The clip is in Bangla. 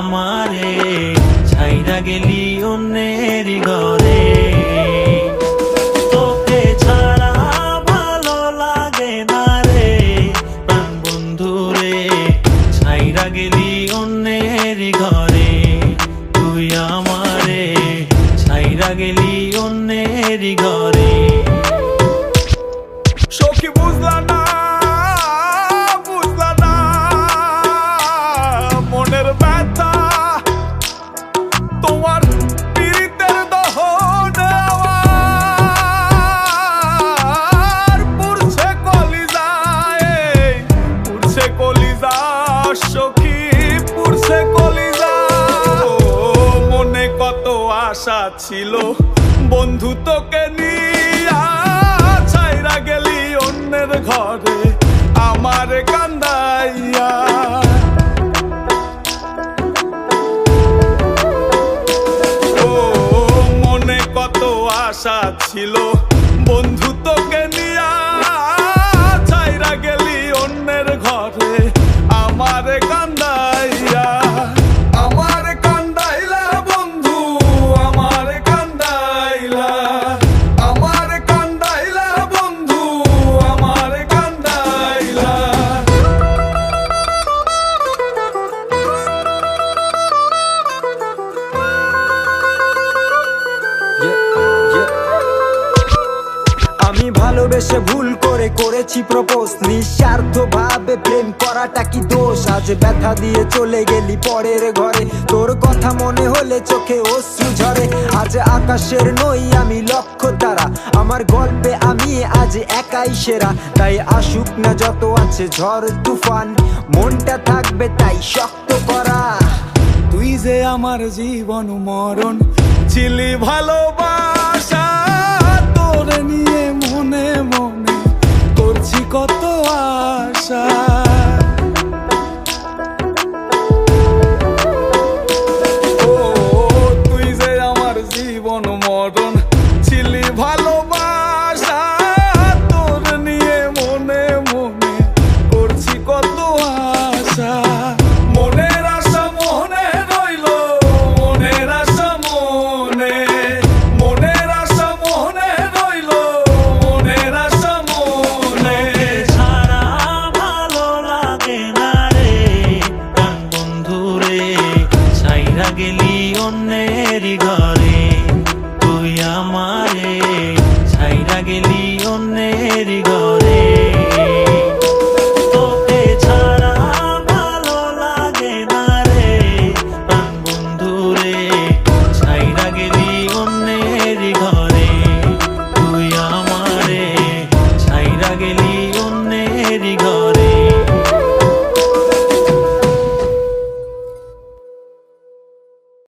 আমারে ছাইরা গেলি অন্যের ঘরে। তোকে ছাড়া ভালো লাগে না রে প্রাণ বন্ধু রে, ছাইরা গেলি অন্যের ঘরে। তুই আমারে ছাইরা গেলি অন্যের ঘরে। সখী বুঝলা না, বুঝলা না মনের ব্যথা, তোমার পীড়িতের দহন আমার পুড়ছে কলিজায়, পুড়ছে কলিজা সখী, পুড়ছে কলিজা। মনে কত আশা ছিল বন্ধু তোকে নিয়া, ছাইরা গেলি অন্যের ঘরে আমার কান্দাইয়া। ও মনে কত আশা ছিল বন্ধু তোকে নিয়া, ছাইরা গেলি অন্যের ঘরে আমার কান্দাইয়া। আমার কান্দাইলা বন্ধু, আমার কান্দাইলা, আমার কান্দাইলা বন্ধু, আমার কান্দাইলা। আমি ভালোবেসে ভুল করে করেছি প্রপোজ, নিঃস্বার্থ ভাবে প্রেম করাটা কি দোষ? আজ ব্যথা দিয়ে চলে গেলি পরের ঘরে, তোর কথা মনে হলে চোখে অশ্রু ঝরে। আজ আকাশের নই আমি লক্ষ্য তারা, আমার গল্পে আমি আজ একাই সেরা। তাই আসুক না যত আছে ঝড় তুফান, মনটা থাকবে তাই শক্ত করা। তুই যে আমার জীবন মরণ ছিলি ভালোবাসা, তোরে নিয়ে মনে মনে করছি কত আশা। ও তুই যে আমার জীবন মরণ ছিলি ভালোবাসা, তোরে নিয়ে মনে মনে করছি কত আশা। মনের আশা মনে রইল, মনের আশা মনে, মনের আশা মনে রইল, মনের আশা মনে। ছাড়া ভালো লাগে না রে প্রাণ বন্ধু রে, ছাইরা গেলি অন্যের ঘরে। তুই আমারে ছাইরা গেলি অন্যের ঘরে।